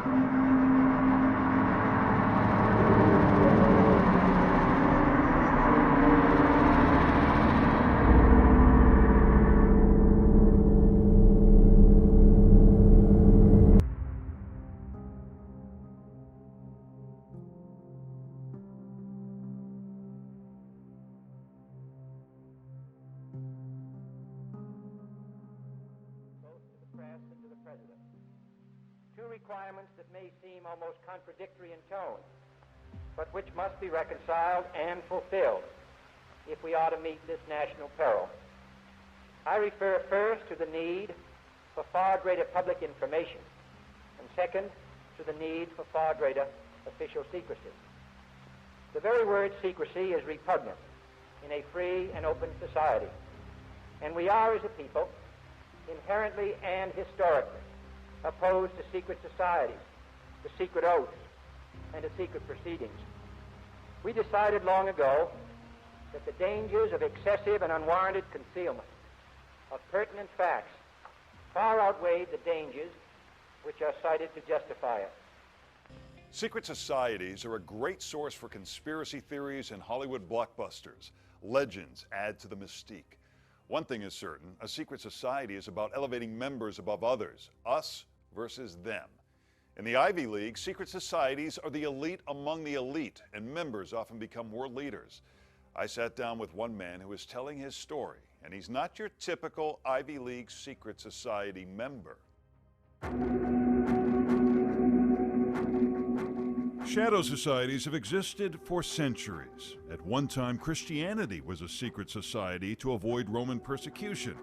Two requirements that may seem almost contradictory in tone, but which must be reconciled and fulfilled if we are to meet this national peril. I refer first to the need for far greater public information, and second, to the need for far greater official secrecy. The very word secrecy is repugnant in a free and open society, and we are, as a people, inherently and historically opposed to secret societies, to secret oaths, and to secret proceedings. We decided long ago that the dangers of excessive and unwarranted concealment of pertinent facts far outweighed the dangers which are cited to justify it. Secret societies are a great source for conspiracy theories and Hollywood blockbusters. Legends add to the mystique. One thing is certain, a secret society is about elevating members above others, us versus them. In the Ivy League, secret societies are the elite among the elite, and members often become world leaders. I sat down with one man who is telling his story, and he's not your typical Ivy League secret society member. Shadow societies have existed for centuries. At one time, Christianity was a secret society to avoid Roman persecution.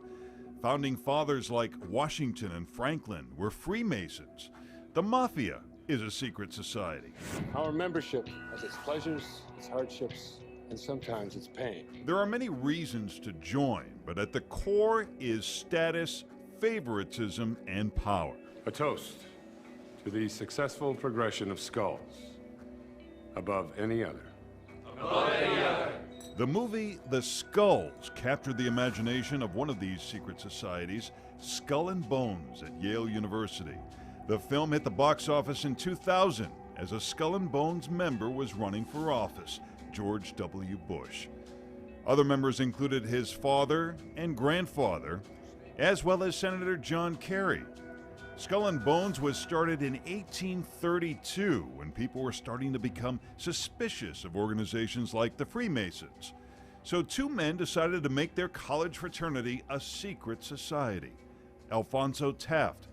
Founding fathers like Washington and Franklin were Freemasons. The Mafia is a secret society. Our membership has its pleasures, its hardships, and sometimes its pain. There are many reasons to join, but at the core is status, favoritism, and power. A toast to the successful progression of skulls above any other. Above any other. The movie The Skulls captured the imagination of one of these secret societies, Skull and Bones at Yale University. The film hit the box office in 2000 as a Skull and Bones member was running for office, George W. Bush. Other members included his father and grandfather, as well as Senator John Kerry. Skull and Bones was started in 1832 when people were starting to become suspicious of organizations like the Freemasons. So two men decided to make their college fraternity a secret society. Alphonso Taft,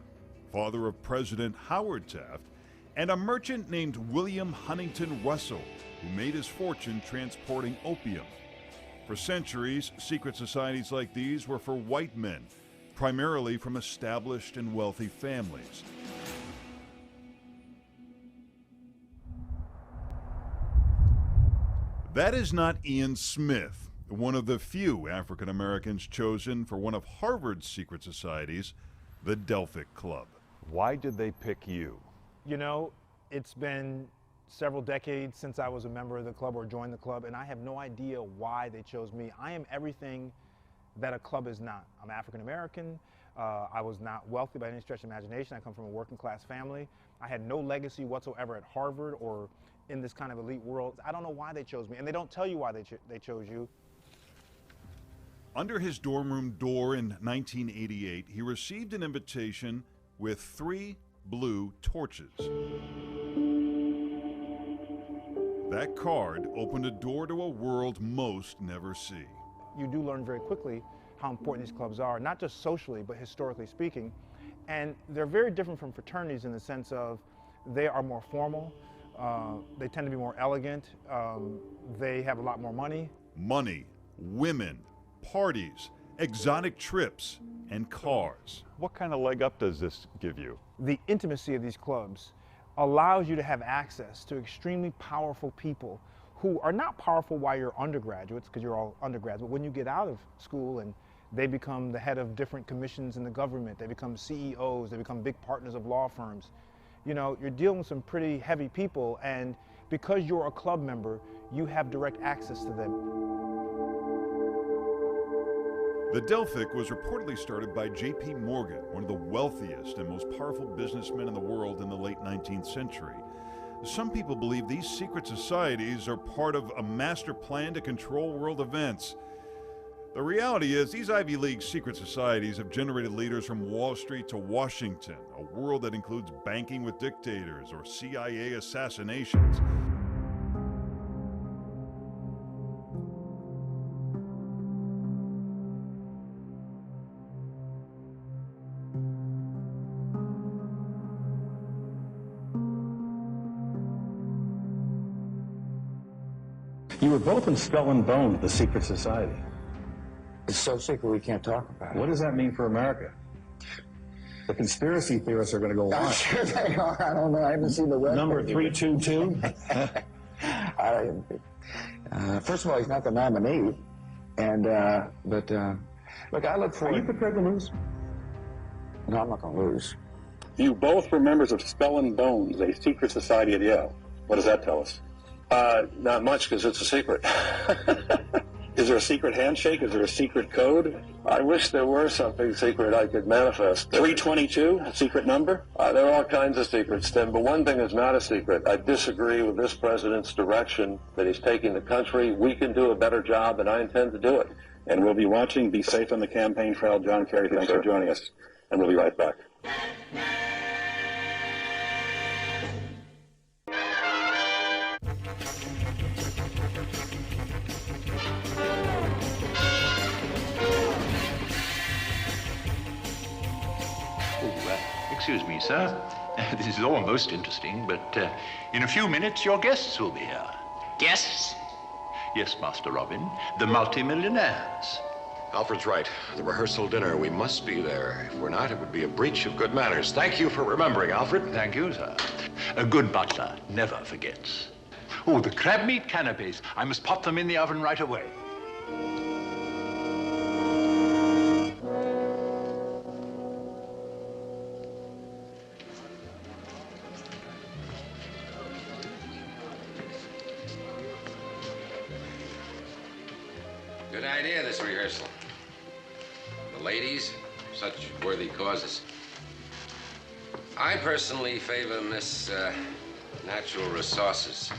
father of President Howard Taft, and a merchant named William Huntington Russell, who made his fortune transporting opium. For centuries, secret societies like these were for white men, primarily from established and wealthy families. That is not Ian Smith, one of the few African Americans chosen for one of Harvard's secret societies, the Delphic Club. Why did they pick you? You know, it's been several decades since I was a member of the club or joined the club, and I have no idea why they chose me. I am everything that a club is not. I'm African American. I was not wealthy by any stretch of imagination. I come from a working class family. I had no legacy whatsoever at Harvard or in this kind of elite world. I don't know why they chose me, and they don't tell you why they chose you. Under his dorm room door in 1988, he received an invitation with 3 blue torches. That card opened a door to a world most never see. You do learn very quickly how important these clubs are, not just socially, but historically speaking. And they're very different from fraternities in the sense of they are more formal, they tend to be more elegant, they have a lot more money. Money, women, parties, exotic trips, and cars. What kind of leg up does this give you? The intimacy of these clubs allows you to have access to extremely powerful people who are not powerful while you're undergraduates, because you're all undergrads, but when you get out of school and they become the head of different commissions in the government, they become CEOs, they become big partners of law firms. You know, you're dealing with some pretty heavy people, and because you're a club member, you have direct access to them. The Delphic was reportedly started by J.P. Morgan, one of the wealthiest and most powerful businessmen in the world in the late 19th century. Some people believe these secret societies are part of a master plan to control world events. The reality is, these Ivy League secret societies have generated leaders from Wall Street to Washington, a world that includes banking with dictators or CIA assassinations. You were both in Skull and Bones, the secret society. It's so secret we can't talk about it. What does that mean for America? The conspiracy theorists are going to go I'm wild. sure they are. I don't know. I haven't seen the web. Number 322? First of all, he's not the nominee. And, look, I look forward. Are you prepared to lose? No, I'm not going to lose. You both were members of Skull and Bones, a secret society at Yale. What does that tell us? Not much, because it's a secret. Is there a secret handshake? Is there a secret code? I wish there were something secret I could manifest. 322, a secret number? There are all kinds of secrets, Tim, but one thing is not a secret. I disagree with this president's direction that he's taking the country. We can do a better job, and I intend to do it. And we'll be watching. Be safe on the campaign trail. John Kerry, thanks for joining us. And we'll be right back. Excuse me, sir. This is almost interesting, but in a few minutes your guests will be here. Guests? Yes, Master Robin. The multimillionaires. Alfred's right. The rehearsal dinner, we must be there. If we're not, it would be a breach of good manners. Thank you for remembering, Alfred. Thank you, sir. A good butler never forgets. Oh, the crab meat canapes. I must pop them in the oven right away. Good idea, this rehearsal. The ladies, such worthy causes. I personally favor Miss Natural Resources.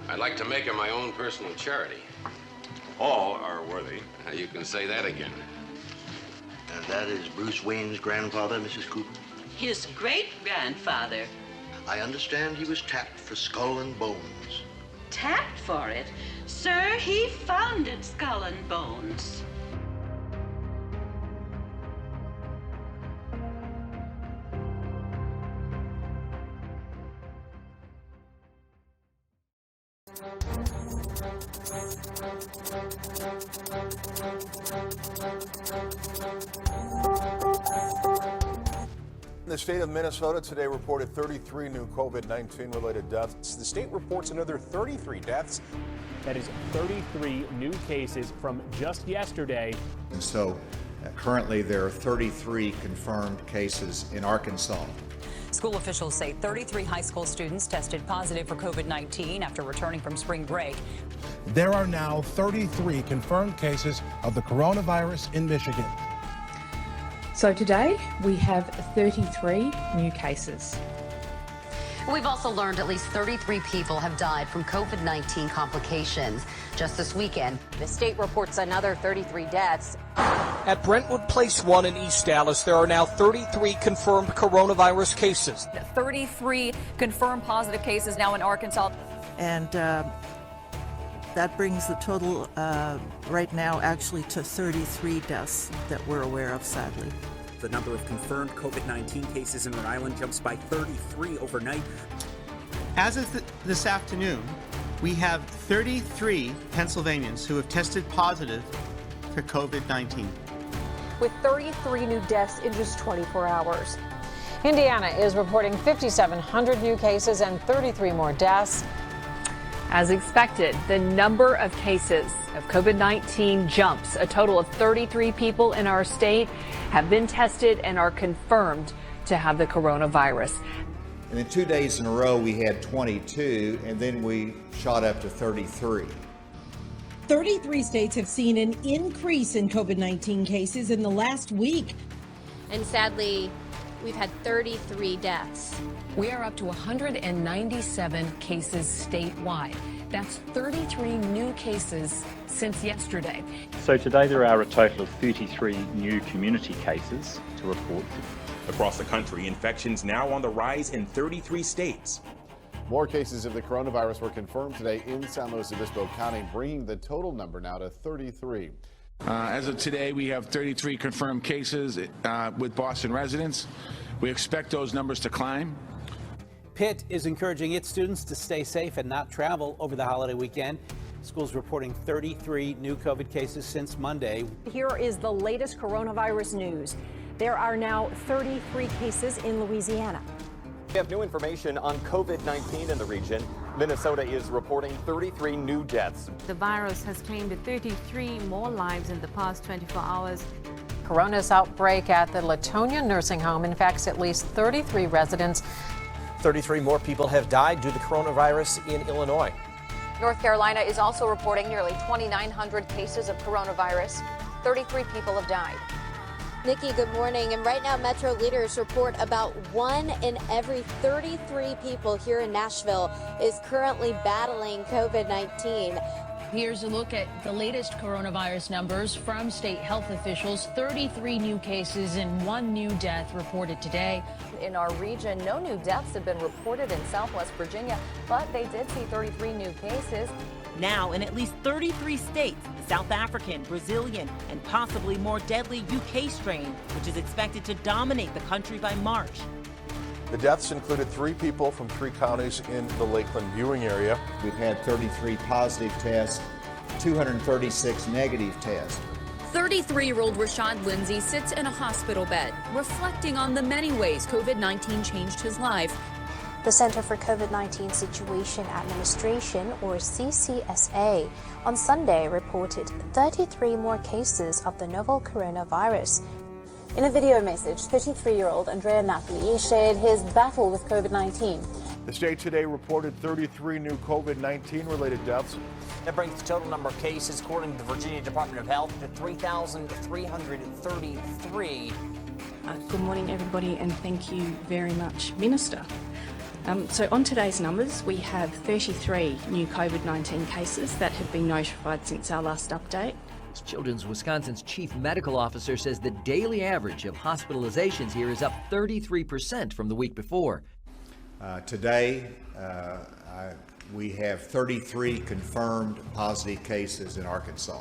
I'd like to make her my own personal charity. All are worthy. Now, you can say that again. And that is Bruce Wayne's grandfather, Mrs. Cooper? His great-grandfather. I understand he was tapped for Skull and Bones. Tapped for it? Sir, he founded Skull and Bones. The state of Minnesota today reported 33 new COVID-19 related deaths. The state reports another 33 deaths. That is 33 new cases from just yesterday. And so currently there are 33 confirmed cases in Arkansas. School officials say 33 high school students tested positive for COVID-19 after returning from spring break. There are now 33 confirmed cases of the coronavirus in Michigan. So today we have 33 new cases. We've also learned at least 33 people have died from COVID-19 complications just this weekend. The state reports another 33 deaths. At Brentwood Place 1 in East Dallas, there are now 33 confirmed coronavirus cases. 33 confirmed positive cases now in Arkansas. And that brings the total right now actually to 33 deaths that we're aware of, sadly. The number of confirmed COVID-19 cases in Rhode Island jumps by 33 overnight. As of this afternoon, we have 33 Pennsylvanians who have tested positive for COVID-19. With 33 new deaths in just 24 hours. Indiana is reporting 5,700 new cases and 33 more deaths. As expected, the number of cases of COVID-19 jumps. A total of 33 people in our state have been tested and are confirmed to have the coronavirus. And then 2 days in a row we had 22, and then we shot up to 33. 33 states have seen an increase in COVID-19 cases in the last week. And sadly, we've had 33 deaths. We are up to 197 cases statewide. That's 33 new cases since yesterday. So today there are a total of 33 new community cases to report. Across the country, infections now on the rise in 33 states. More cases of the coronavirus were confirmed today in San Luis Obispo County, bringing the total number now to 33. As of today, we have 33 confirmed cases with Boston residents. We expect those numbers to climb. Pitt is encouraging its students to stay safe and not travel over the holiday weekend. Schools reporting 33 new COVID cases since Monday. Here is the latest coronavirus news. There are now 33 cases in Louisiana. We have new information on COVID-19 in the region. Minnesota is reporting 33 new deaths. The virus has claimed 33 more lives in the past 24 hours. Corona's outbreak at the Latonia nursing home infects at least 33 residents. 33 more people have died due to coronavirus in Illinois. North Carolina is also reporting nearly 2,900 cases of coronavirus. 33 people have died. Nikki, good morning. And right now, Metro leaders report about 1 in every 33 people here in Nashville is currently battling COVID-19. Here's a look at the latest coronavirus numbers from state health officials. 33 new cases and 1 new death reported today. In our region, no new deaths have been reported in Southwest Virginia, but they did see 33 new cases. Now, in at least 33 states, the South African, Brazilian, and possibly more deadly UK strain, which is expected to dominate the country by March. The deaths included 3 people from 3 counties in the Lakeland viewing area. We've had 33 positive tests, 236 negative tests. 33-year-old Rashad Lindsay sits in a hospital bed, reflecting on the many ways COVID-19 changed his life. The Center for COVID-19 Situation Administration, or CCSA, on Sunday reported 33 more cases of the novel coronavirus. In a video message, 33-year-old Andrea Nappi shared his battle with COVID-19. The state today reported 33 new COVID-19 related deaths. That brings the total number of cases, according to the Virginia Department of Health, to 3,333. Good morning, everybody, and thank you very much, Minister. So on today's numbers, we have 33 new COVID-19 cases that have been notified since our last update. Children's Wisconsin's chief medical officer says the daily average of hospitalizations here is up 33% from the week before. Today, we have 33 confirmed positive cases in Arkansas.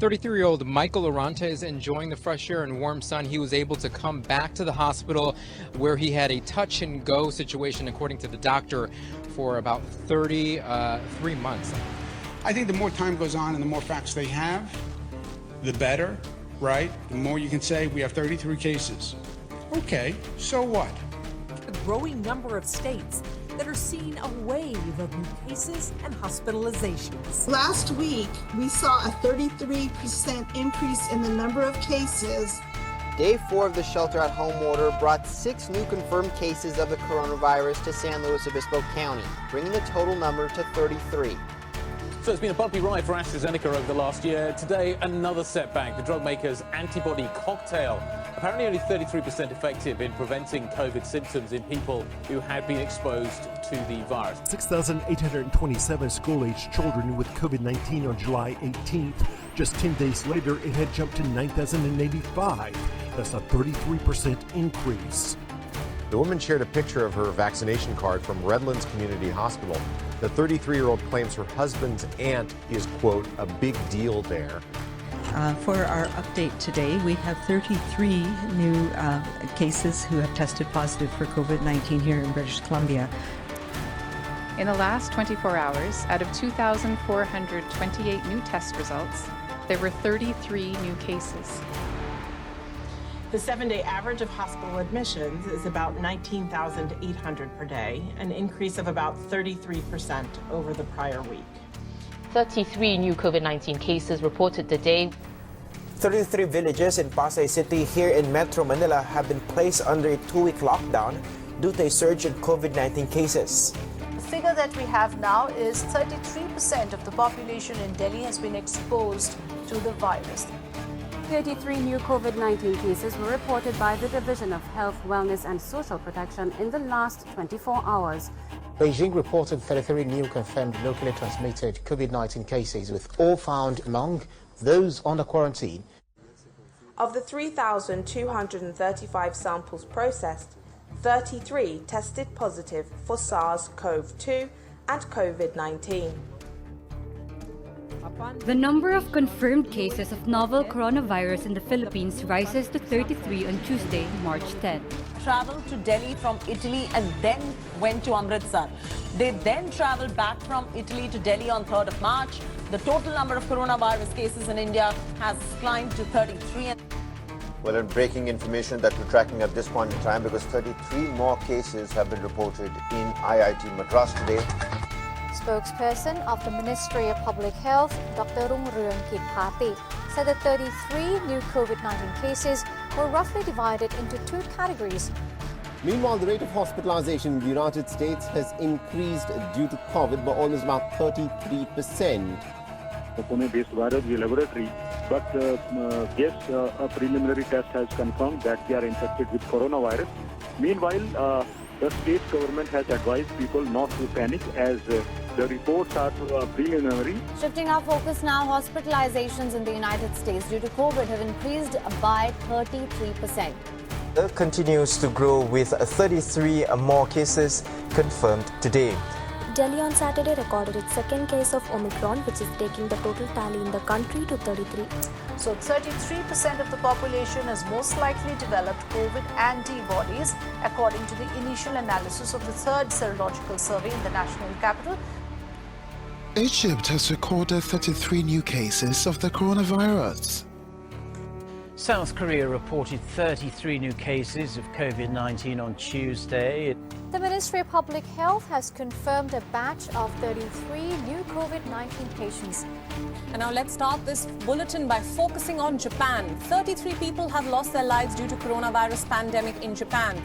33-year-old Michael Aranta is enjoying the fresh air and warm sun. He was able to come back to the hospital where he had a touch-and-go situation, according to the doctor, for about 33 months. I think the more time goes on and the more facts they have, the better, right? The more you can say, we have 33 cases. Okay, so what? A growing number of states that are seeing a wave of new cases and hospitalizations. Last week, we saw a 33% increase in the number of cases. Day 4 of the shelter-at-home order brought 6 new confirmed cases of the coronavirus to San Luis Obispo County, bringing the total number to 33. So it's been a bumpy ride for AstraZeneca over the last year. Today, another setback. The drug maker's antibody cocktail, apparently only 33% effective in preventing COVID symptoms in people who had been exposed to the virus. 6,827 school-aged children with COVID-19 on July 18th. Just 10 days later, it had jumped to 9,085. That's a 33% increase. The woman shared a picture of her vaccination card from Redlands Community Hospital. The 33-year-old claims her husband's aunt is, quote, a big deal there. For our update today, we have 33 new cases who have tested positive for COVID-19 here in British Columbia. In the last 24 hours, out of 2,428 new test results, there were 33 new cases. The 7-day average of hospital admissions is about 19,800 per day, an increase of about 33% over the prior week. 33 new COVID-19 cases reported today. 33 villages in Pasay City here in Metro Manila have been placed under a 2-week lockdown due to a surge in COVID-19 cases. figure that we have now is 33% of the population in Delhi has been exposed to the virus. 33 new COVID-19 cases were reported by the Division of Health, Wellness and Social Protection in the last 24 hours. Beijing reported 33 new confirmed locally transmitted COVID-19 cases, with all found among those under quarantine. Of the 3,235 samples processed, 33 tested positive for SARS-CoV-2 and COVID-19. The number of confirmed cases of novel coronavirus in the Philippines rises to 33 on Tuesday, March 10. Traveled to Delhi from Italy and then went to Amritsar. They then traveled back from Italy to Delhi on 3rd of March. The total number of coronavirus cases in India has climbed to 33. Well, in breaking information that we're tracking at this point in time, because 33 more cases have been reported in IIT Madras today. Spokesperson of the Ministry of Public Health, Dr. Rungrueng Kitpati, said that 33 new COVID-19 cases were roughly divided into two categories. Meanwhile, the rate of hospitalization in the United States has increased due to COVID by almost about 33%. The Pune-based virology laboratory, but yes, a preliminary test has confirmed that they are infected with coronavirus. Meanwhile, the state government has advised people not to panic, as the reports are preliminary. Shifting our focus now, hospitalizations in the United States due to COVID have increased by 33%. Continues to grow with 33 more cases confirmed today. Delhi on Saturday recorded its second case of Omicron, which is taking the total tally in the country to 33. So 33% of the population has most likely developed COVID antibodies, according to the initial analysis of the third serological survey in the national capital. Egypt has recorded 33 new cases of the coronavirus. South Korea reported 33 new cases of COVID-19 on Tuesday. The Ministry of Public Health has confirmed a batch of 33 new COVID-19 patients. And now let's start this bulletin by focusing on Japan. 33 people have lost their lives due to coronavirus pandemic in Japan.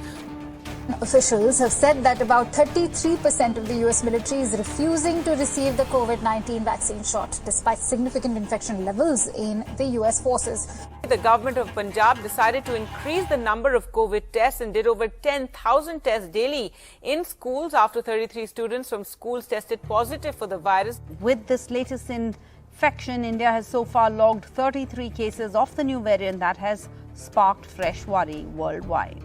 Officials have said that about 33% of the U.S. military is refusing to receive the COVID-19 vaccine shot, despite significant infection levels in the U.S. forces. The government of Punjab decided to increase the number of COVID tests and did over 10,000 tests daily in schools after 33 students from schools tested positive for the virus. With this latest infection, India has so far logged 33 cases of the new variant that has sparked fresh worry worldwide.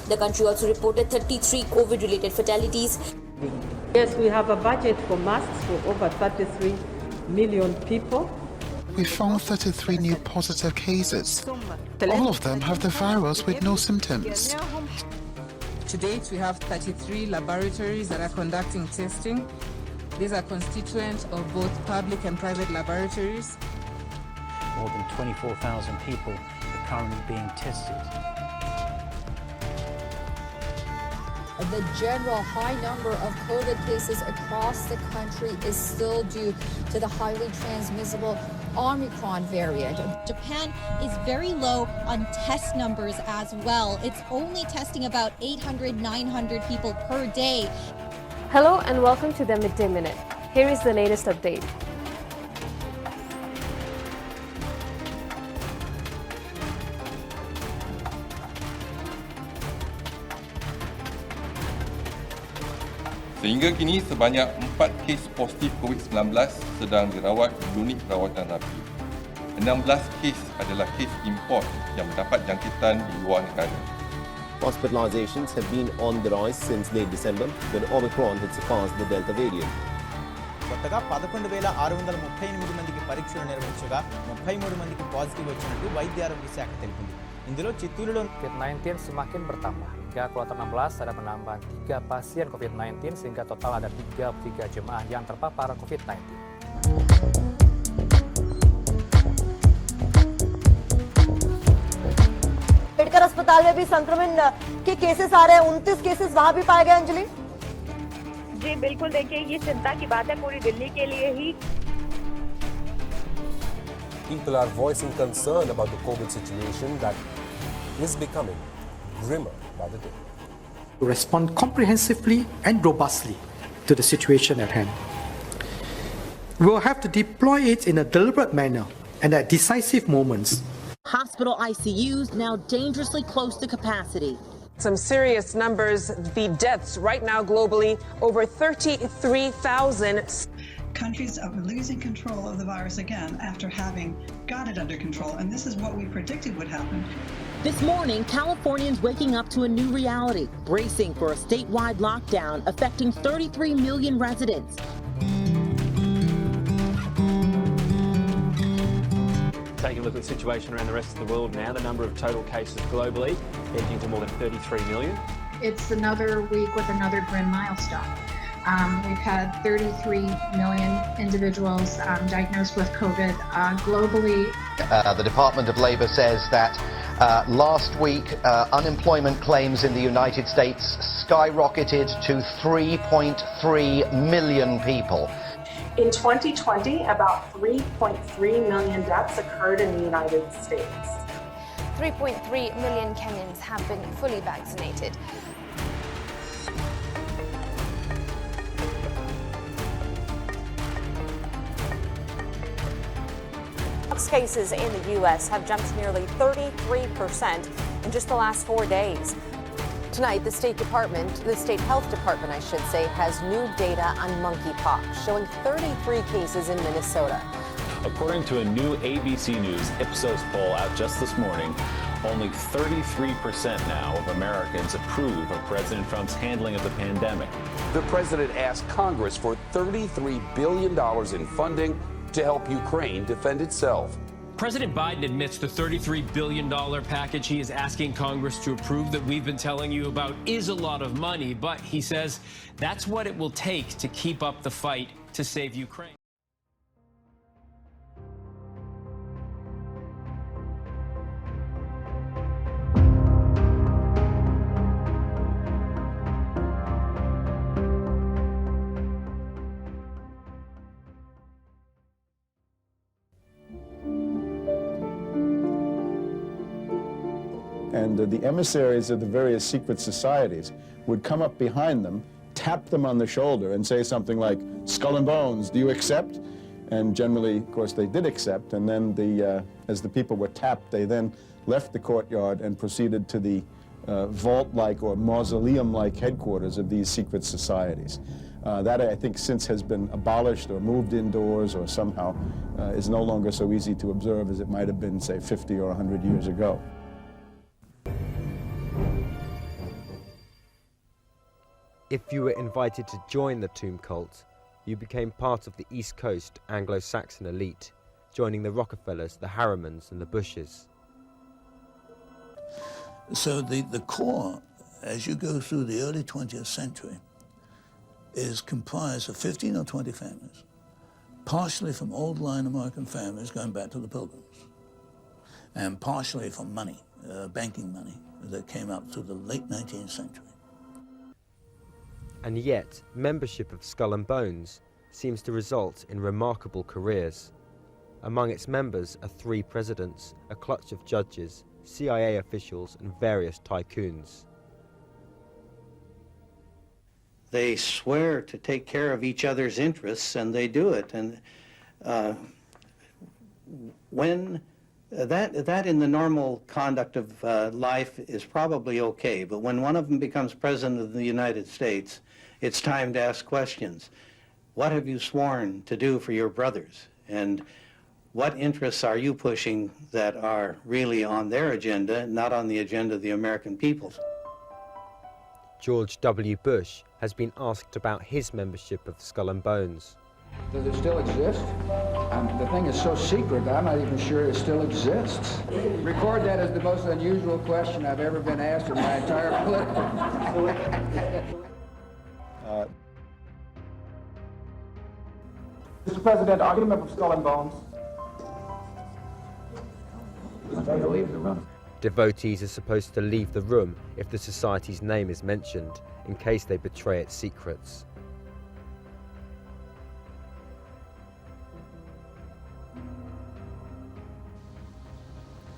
The country also reported 33 COVID-related fatalities. Yes, we have a budget for masks for over 33 million people. We found 33 new positive cases. All of them have the virus with no symptoms. To date, we have 33 laboratories that are conducting testing. These are constituents of both public and private laboratories. More than 24,000 people are currently being tested. The general high number of COVID cases across the country is still due to the highly transmissible Omicron variant. Japan is very low on test numbers as well. It's only testing about 800, 900 people per day. Hello and welcome to the Midday Minute. Here is the latest update. Sehingga kini sebanyak 4 kes positif COVID-19 sedang dirawat di unit rawatan rapi. 16 kes adalah kes import yang mendapat jangkitan di luar negara. Hospitalizations have been on the rise since late December, when Omicron had surpassed the Delta variant. కొత్తగా 11,638 మందికి పరీక్షలు నిర్వహించగా 33 మందికి positive వచ్చినట్టు వైద్య ఆరోగ్య శాఖ తెలిపింది. ఇందులో చిత్తూరులో COVID-19 semakin bertambah. Hingga kloter 16 ada penambahan 3 pasien COVID-19 sehingga total ada 33 jemaah yang terpapar COVID-19. Medical अस्पताल में भी संक्रमण के केसेस आ रहे हैं, 29 केसेस वहां भी पाए गए। अंजलि जी बिल्कुल, देखिए ये चिंता की बात है पूरी दिल्ली के लिए ही। People are voicing concern about the COVID situation that is becoming grimmer by the day. To respond comprehensively and robustly to the situation at hand. We'll have to deploy it in a deliberate manner and at decisive moments. Hospital ICUs now dangerously close to capacity. Some serious numbers, the deaths right now globally, over 33,000. Countries are losing control of the virus again after having got it under control, and this is what we predicted would happen. This morning, Californians waking up to a new reality, bracing for a statewide lockdown affecting 33 million residents. Taking a look at the situation around the rest of the world now, the number of total cases globally edging to more than 33 million. It's another week with another grim milestone. We've had 33 million individuals diagnosed with COVID globally. The Department of Labor says that last week unemployment claims in the United States skyrocketed to 3.3 million people. In 2020, about 3.3 million deaths occurred in the United States. 3.3 million Kenyans have been fully vaccinated. Cases in the U.S. have jumped nearly 33% in just the last 4 days. Tonight, the State Health Department, I should say, has new data on monkeypox, showing 33 cases in Minnesota. According to a new ABC News Ipsos poll out just this morning, only 33% now of Americans approve of President Trump's handling of the pandemic. The president asked Congress for $33 billion in funding to help Ukraine defend itself. President Biden admits the $33 billion package he is asking Congress to approve that we've been telling you about is a lot of money, but he says that's what it will take to keep up the fight to save Ukraine. And the emissaries of the various secret societies would come up behind them, tap them on the shoulder and say something like, "Skull and Bones, do you accept?" And generally, of course, they did accept. And then as the people were tapped, they then left the courtyard and proceeded to the vault-like or mausoleum-like headquarters of these secret societies. That, I think, since has been abolished or moved indoors or somehow is no longer so easy to observe as it might have been, say, 50 or 100 years ago. If you were invited to join the tomb cult, you became part of the East Coast Anglo-Saxon elite, joining the Rockefellers, the Harrimans and the Bushes. So the core, as you go through the early 20th century, is comprised of 15 or 20 families, partially from old line American families going back to the Pilgrims, and partially from money, banking money, that came up through the late 19th century. And yet, membership of Skull and Bones seems to result in remarkable careers. Among its members are 3 presidents, a clutch of judges, CIA officials and various tycoons. They swear to take care of each other's interests, and they do it. And when that in the normal conduct of life is probably okay, but when one of them becomes president of the United States, it's time to ask questions. What have you sworn to do for your brothers? And what interests are you pushing that are really on their agenda, not on the agenda of the American people? George W. Bush has been asked about his membership of Skull and Bones. Does it still exist? The thing is so secret that I'm not even sure it still exists. Record that as the most unusual question I've ever been asked in my entire political. Mr. President, are you a member of Skull and Bones? Devotees are supposed to leave the room if the society's name is mentioned, in case they betray its secrets.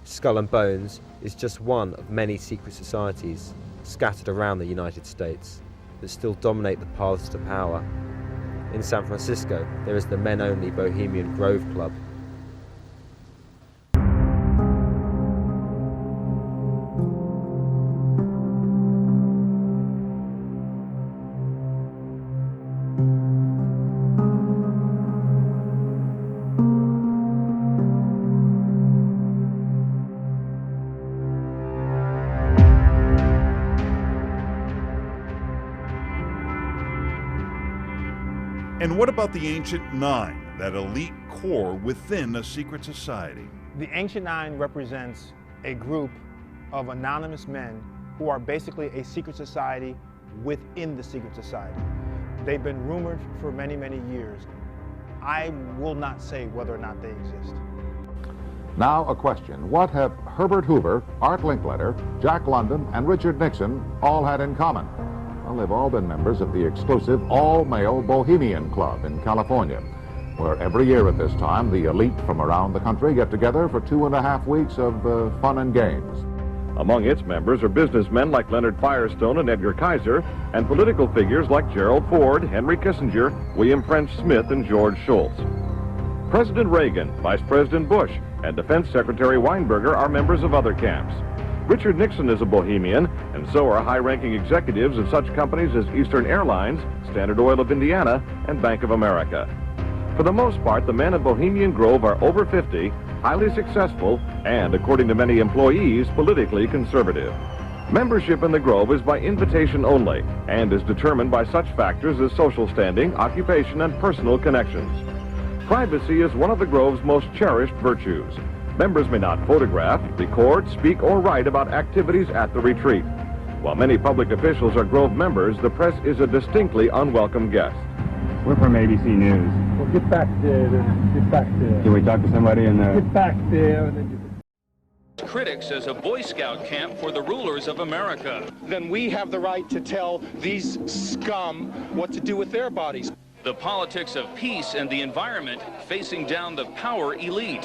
Skull and Bones is just one of many secret societies scattered around the United States. that still dominate the paths to power. In San Francisco, there is the men-only Bohemian Grove Club. And what about the Ancient Nine, that elite core within a secret society? The Ancient Nine represents a group of anonymous men who are basically a secret society within the secret society. They've been rumored for many, many years. I will not say whether or not they exist. Now a question. What have Herbert Hoover, Art Linkletter, Jack London, and Richard Nixon all had in common? Well, they've all been members of the exclusive all-male Bohemian Club in California, where every year at this time, the elite from around the country get together for 2.5 weeks of fun and games. Among its members are businessmen like Leonard Firestone and Edgar Kaiser, and political figures like Gerald Ford, Henry Kissinger, William French Smith, and George Shultz. President Reagan, Vice President Bush, and Defense Secretary Weinberger are members of other camps. Richard Nixon is a Bohemian, and so are high-ranking executives of such companies as Eastern Airlines, Standard Oil of Indiana, and Bank of America. For the most part, the men of Bohemian Grove are over 50, highly successful, and, according to many employees, politically conservative. Membership in the Grove is by invitation only, and is determined by such factors as social standing, occupation, and personal connections. Privacy is one of the Grove's most cherished virtues. Members may not photograph, record, speak, or write about activities at the retreat. While many public officials are Grove members, the press is a distinctly unwelcome guest. We're from ABC News. Well, get back there. Get back there. Can we talk to somebody in the... Get back there. Critics as a Boy Scout camp for the rulers of America. Then we have the right to tell these scum what to do with their bodies. The politics of peace and the environment facing down the power elite.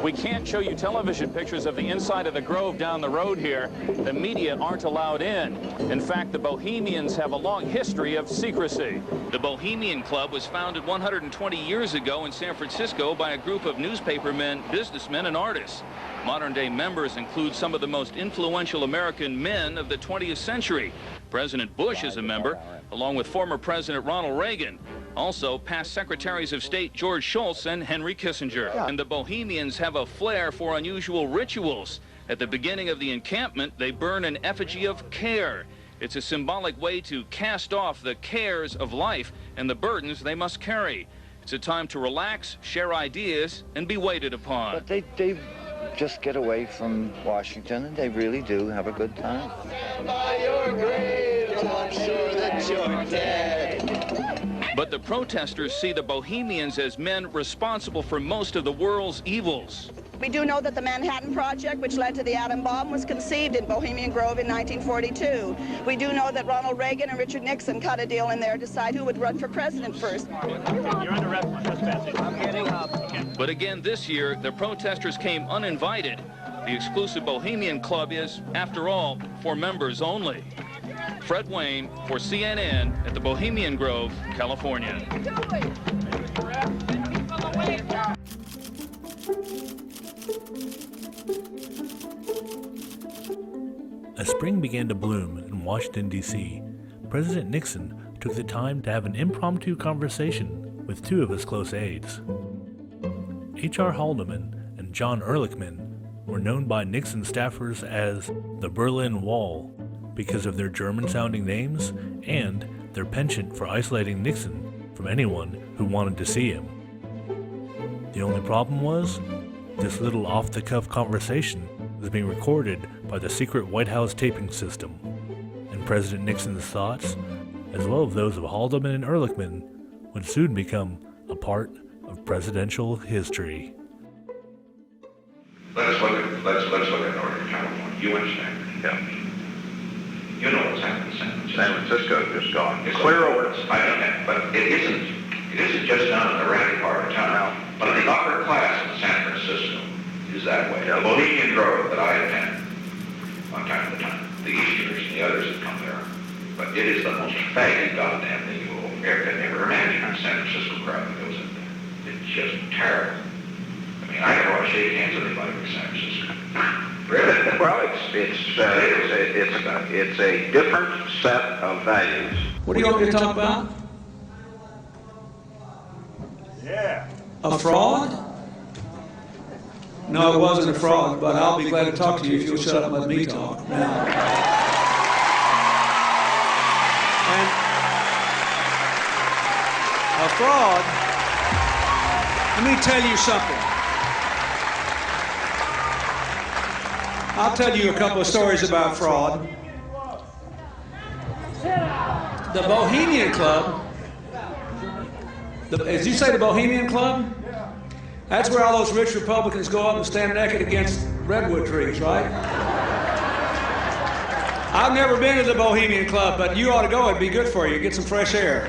We can't show you television pictures of the inside of the Grove down the road here. The media aren't allowed in. In fact, the Bohemians have a long history of secrecy. The Bohemian Club was founded 120 years ago in San Francisco by a group of newspapermen, businessmen, and artists. Modern-day members include some of the most influential American men of the 20th century. President Bush is a member, along with former President Ronald Reagan. Also, past Secretaries of State George Shultz and Henry Kissinger. And the Bohemians have a flair for unusual rituals. At the beginning of the encampment, they burn an effigy of care. It's a symbolic way to cast off the cares of life and the burdens they must carry. It's a time to relax, share ideas, and be waited upon. But they just get away from Washington, and they really do have a good time. By your grave, I'm sure that you're dead. But the protesters see the Bohemians as men responsible for most of the world's evils. We do know that the Manhattan Project, which led to the atom bomb, was conceived in Bohemian Grove in 1942. We do know that Ronald Reagan and Richard Nixon cut a deal in there to decide who would run for president first. You're under arrest for trespassing. I'm getting up. But again this year, the protesters came uninvited. The exclusive Bohemian Club is, after all, for members only. Fred Wayne for CNN at the Bohemian Grove, California. As spring began to bloom in Washington, D.C., President Nixon took the time to have an impromptu conversation with two of his close aides. H.R. Haldeman and John Ehrlichman were known by Nixon staffers as the Berlin Wall because of their German-sounding names and their penchant for isolating Nixon from anyone who wanted to see him. The only problem was, this little off-the-cuff conversation was being recorded by the secret White House taping system, and President Nixon's thoughts, as well as those of Haldeman and Ehrlichman, would soon become a part of presidential history. Let's look at Northern California. You understand? Yeah. You know what's happened in San Francisco. San Francisco is just gone. It's clear over. I know, but it isn't just down in the ratty part of town. But the upper class in San Francisco is that way. The Bohemian Grove that I attend, from time to time. The Easterners and the others that come there. But it is the most faggy goddamn thing you will ever imagine. A San Francisco crowd that goes in there. It's just terrible. I mean, I don't want to shake hands with anybody from San Francisco. Really? Well, it's a different set of values. What do you want me to talk about? Yeah. A fraud? No, it wasn't a fraud, but I'll be glad to talk to you if you'll shut up and let me talk. Now. And a fraud, let me tell you something. I'll tell you a couple of stories about fraud. The Bohemian Club, as you say, the Bohemian Club? That's where all those rich Republicans go up and stand naked against redwood trees, right? I've never been to the Bohemian Club, but you ought to go. It'd be good for you. Get some fresh air.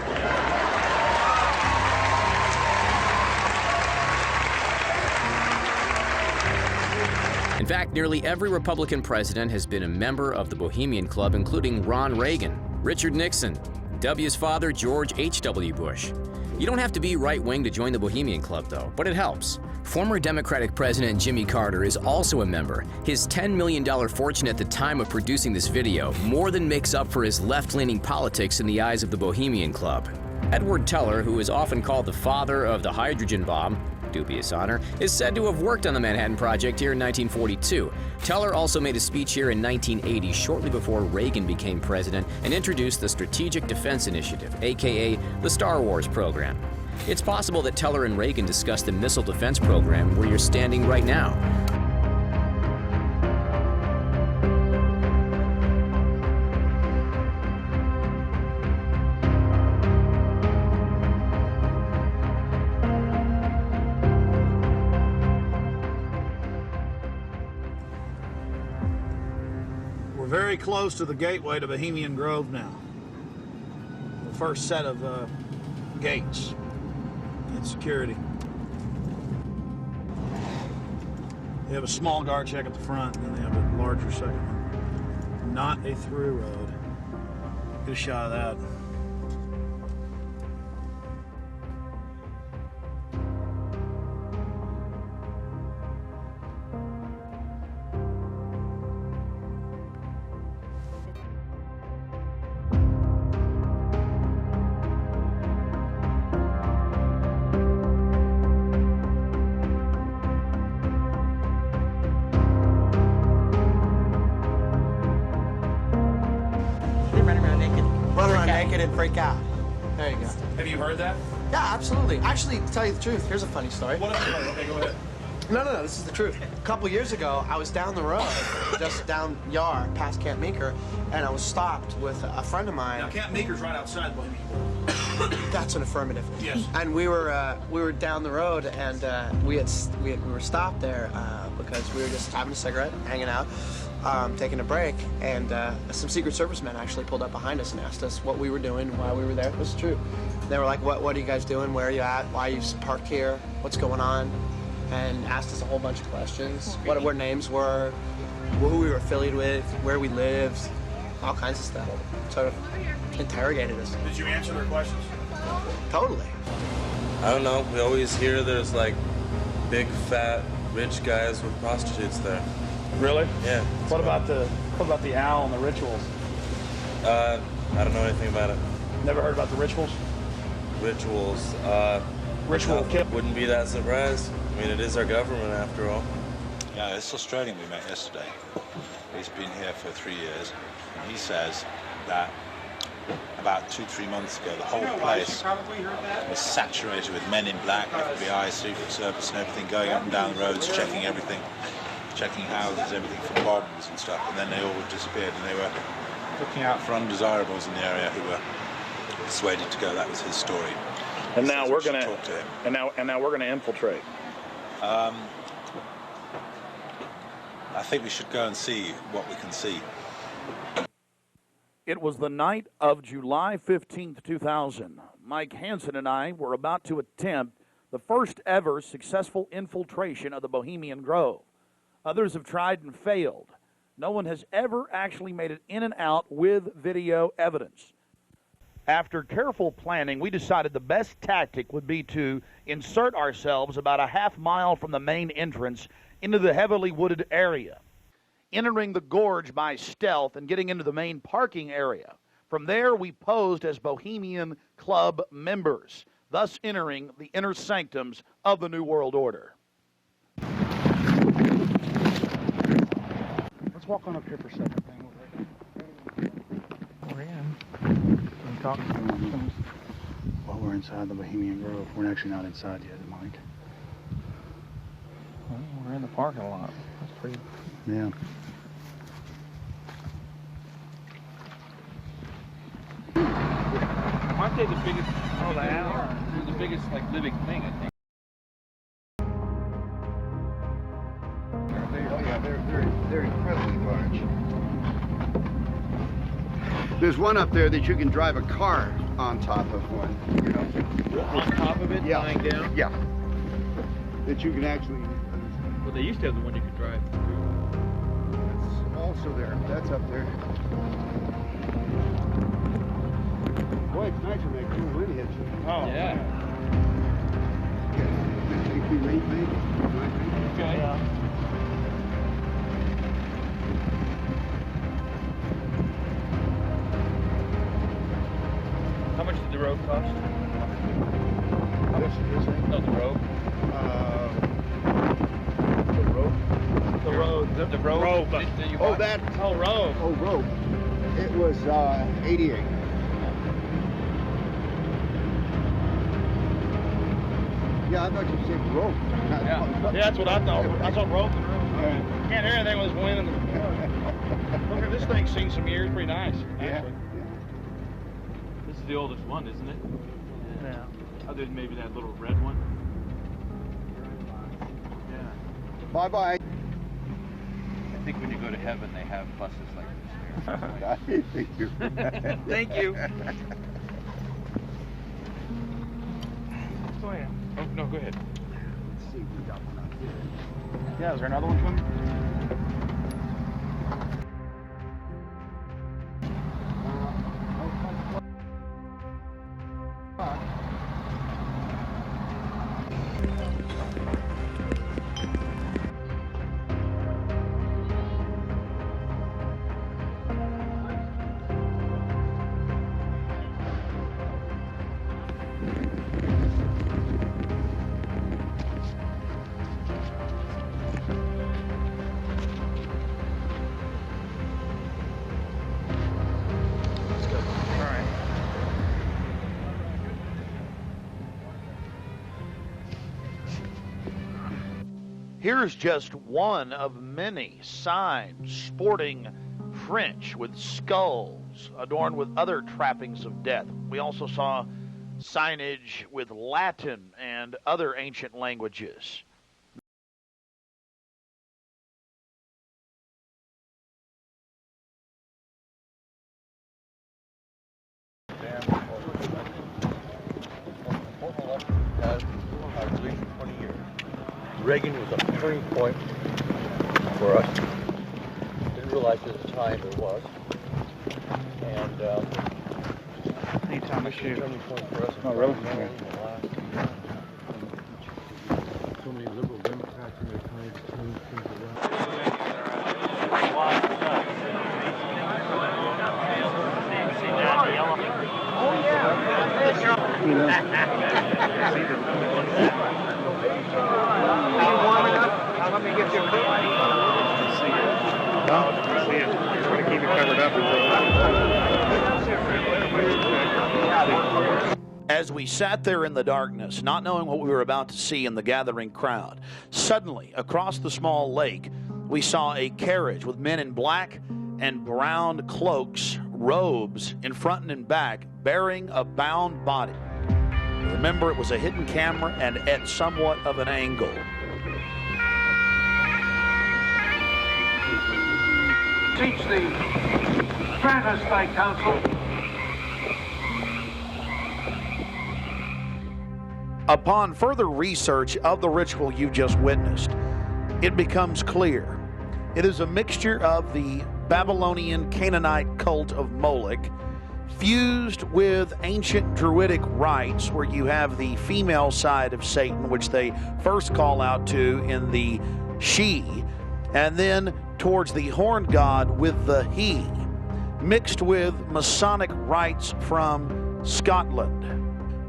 In fact, nearly every Republican president has been a member of the Bohemian Club, including Ron Reagan, Richard Nixon, W's father, George H.W. Bush. You don't have to be right-wing to join the Bohemian Club, though, but it helps. Former Democratic President Jimmy Carter is also a member. His $10 million fortune at the time of producing this video more than makes up for his left-leaning politics in the eyes of the Bohemian Club. Edward Teller, who is often called the father of the hydrogen bomb, dubious honor, is said to have worked on the Manhattan Project here in 1942. Teller also made a speech here in 1980, shortly before Reagan became president, and introduced the Strategic Defense Initiative, aka the Star Wars program. It's possible that Teller and Reagan discussed the missile defense program where you're standing right now. Very close to the gateway to Bohemian Grove now. The first set of gates and security. They have a small guard check at the front, and then they have a larger second one. Not a through road. Get a shot of that. And freak out. There you go. Have you heard that? Yeah, absolutely. Actually, to tell you the truth, here's a funny story. What is it? Okay, go ahead. No, this is the truth. A couple years ago, I was down the road, just down yard, past Camp Meeker, and I was stopped with a friend of mine. Now, Camp Meeker's right outside Bohemian. That's an affirmative. Yes. And we were down the road, and we were stopped there because we were just having a cigarette, hanging out. Taking a break, and some Secret Service men actually pulled up behind us and asked us what we were doing, why we were there. It was true. They were like, what are you guys doing? Where are you at? Why are you parked here? What's going on? And asked us a whole bunch of questions. What our names were, who we were affiliated with, where we lived, all kinds of stuff. Sort of interrogated us. Did you answer their questions? Totally. I don't know. We always hear there's like big, fat, rich guys with prostitutes there. Really? Yeah. What about the owl and the rituals? I don't know anything about it. Never heard about the rituals? Rituals. Ritual kill. Wouldn't be that surprised. I mean, it is our government after all. Yeah, this Australian we met yesterday. He's been here for 3 years, and he says that about 2-3 months ago, the whole place was saturated with men in black, FBI, Secret Service, and everything, going up and down the roads, checking everything. Checking houses, everything from bombs and stuff, and then they all disappeared, and they were looking out for undesirables in the area who were persuaded to go. That was his story. And now we're going to talk to him. And now we're going to infiltrate. I think we should go and see what we can see. It was the night of July 15th, 2000. Mike Hansen and I were about to attempt the first ever successful infiltration of the Bohemian Grove. Others have tried and failed. No one has ever actually made it in and out with video evidence. After careful planning, we decided the best tactic would be to insert ourselves about a half-mile from the main entrance into the heavily wooded area, entering the gorge by stealth and getting into the main parking area. From there, we posed as Bohemian Club members, thus entering the inner sanctums of the New World Order. Let's walk on up here for a second. We're in. Can you talk? Well, we're inside the Bohemian Grove. We're actually not inside yet, Mike. Well, we're in the parking lot. That's pretty... Yeah. Aren't they the biggest? Oh, they are. They're the biggest, like, living thing, I think. They're incredibly large. There's one up there that you can drive a car on top of one, you know. On top of it, yeah. lying down? Yeah. That you can actually... Well, they used to have the one you could drive through. That's also there. That's up there. Boy, it's nice when that cool wind hits you. Oh, yeah. Think we rate maybe? Okay. Yeah. How much did the road cost? This thing? No, the road. The rope? The road. The road. Oh, that. Oh, road. Oh, rope. It was 88. Yeah, I thought you said rope. Yeah, that's what I thought. I thought rope and rope. Can't hear anything with this wind. Look at this thing, seen some years. Pretty nice, actually. Yeah. This is the oldest one, isn't it? Yeah. Other than maybe that little red one. Yeah. Bye-bye. I think when you go to heaven, they have buses like this. Thank you. Thank you. Go ahead. Oh, no, go ahead. Let's see, we got one out here. Yeah, is there another one coming? Here's just one of many signs sporting French with skulls adorned with other trappings of death. We also saw signage with Latin and other ancient languages. Reagan was a turning point for us. Didn't realize at the time it was. And anytime I shoot. Turning point for us. Oh, really? So many liberal Democrats in their time to turn things around. Oh, let me get you a coat. Just want to keep it covered up. As we sat there in the darkness, not knowing what we were about to see in the gathering crowd, suddenly, across the small lake, we saw a carriage with men in black and brown cloaks, robes in front and in back, bearing a bound body. Remember, it was a hidden camera and at somewhat of an angle. Teach the Transvestite Council. Upon further research of the ritual you just witnessed, it becomes clear It is a mixture of the Babylonian Canaanite cult of Moloch fused with ancient Druidic rites, where you have the female side of Satan, which they first call out to in the she, and then towards the horn god with the he, mixed with Masonic rites from Scotland.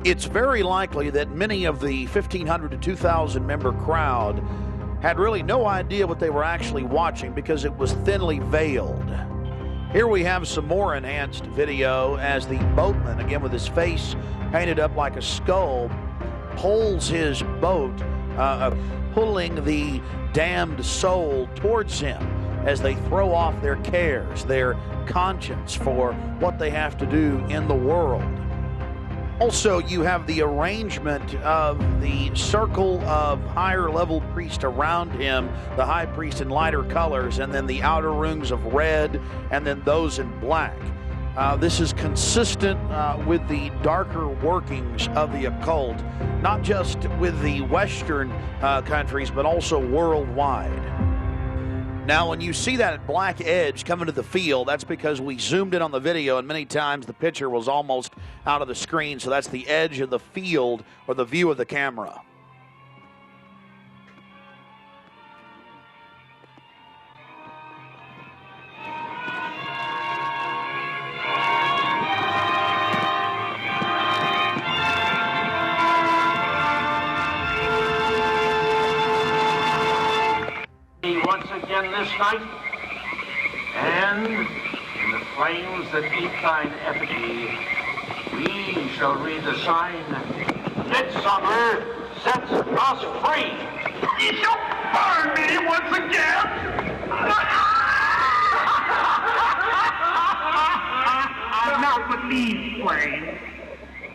It's very likely that many of the 1,500 to 2,000 member crowd had really no idea what they were actually watching because it was thinly veiled. Here we have some more enhanced video as the boatman, again with his face painted up like a skull, pulls his boat, pulling the damned soul towards him as they throw off their cares, their conscience for what they have to do in the world. Also, you have the arrangement of the circle of higher level priests around him, the high priest in lighter colors, and then the outer rings of red, and then those in black. This is consistent with the darker workings of the occult, not just with the Western countries, but also worldwide. Now, when you see that black edge coming to the field, that's because we zoomed in on the video, and many times the picture was almost out of the screen, so that's the edge of the field or the view of the camera. Once again this night, and in the flames that eat thine effigy, we shall read the sign, Midsummer sets us free. He shall burn me once again. Not with these flames,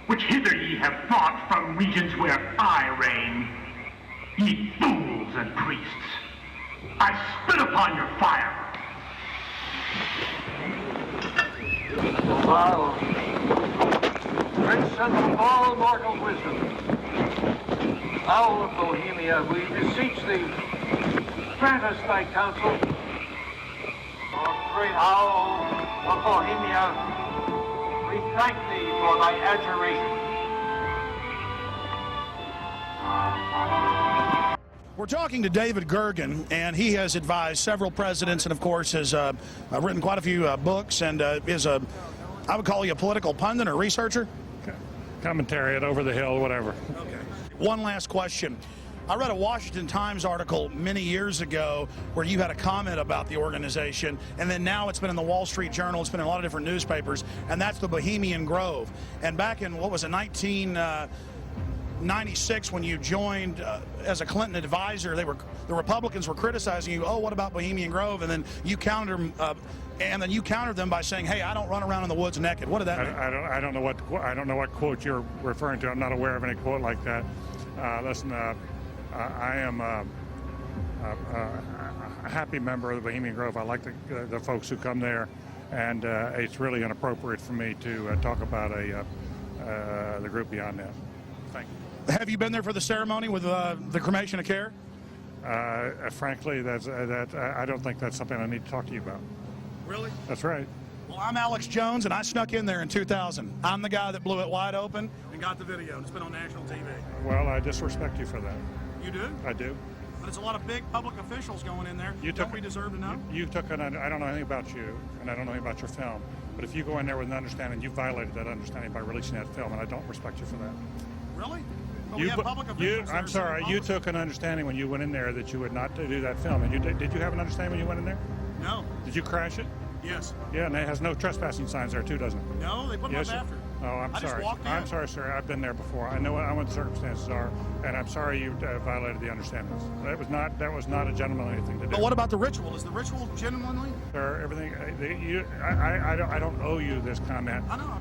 which hither ye have fought from regions where I reign, ye fools and priests. I spit upon your fire. Thou, Prince of all mortal wisdom, owl of Bohemia, we beseech thee, grant us thy counsel. O great owl of Bohemia, we thank thee for thy adjuration. We're talking to David Gergen, and he has advised several presidents and, of course, has written quite a few books and is I would call you a political pundit or researcher? Commentary at Over the Hill, whatever. Okay. One last question. I read a Washington Times article many years ago where you had a comment about the organization, and then now it's been in the Wall Street Journal, it's been in a lot of different newspapers, and that's the Bohemian Grove. And back in, what was it, 1996, when you joined as a Clinton advisor, the Republicans were criticizing you. Oh, what about Bohemian Grove? And then you countered them by saying, "Hey, I don't run around in the woods naked." What did that mean? I don't know what quote you're referring to. I'm not aware of any quote like that. Listen, I am a happy member of the Bohemian Grove. I like the folks who come there, and it's really inappropriate for me to talk about the group beyond that. Thank you. Have you been there for the ceremony with the cremation of care? Frankly, I don't think that's something I need to talk to you about. Really? That's right. Well, I'm Alex Jones, and I snuck in there in 2000. I'm the guy that blew it wide open and got the video. It's been on national TV. Well, I disrespect you for that. You do? I do. But it's a lot of big public officials going in there. Don't we deserve to know? I don't know anything about you, and I don't know anything about your film. But if you go in there with an understanding, you violated that understanding by releasing that film, and I don't respect you for that. Really? But we have public officials. I'm sorry. You took an understanding when you went in there that you would not do that film. And did you have an understanding when you went in there? No. Did you crash it? Yes. Yeah, and it has no trespassing signs there too, doesn't it? No, they put them up after. Oh, I'm sorry. Just walked in. I'm sorry, sir. I've been there before. I know what the circumstances are, and I'm sorry you violated the understandings. That was not a gentlemanly thing to do. But what about the ritual? Is the ritual gentlemanly? Sir, everything. I don't owe you this comment. I know.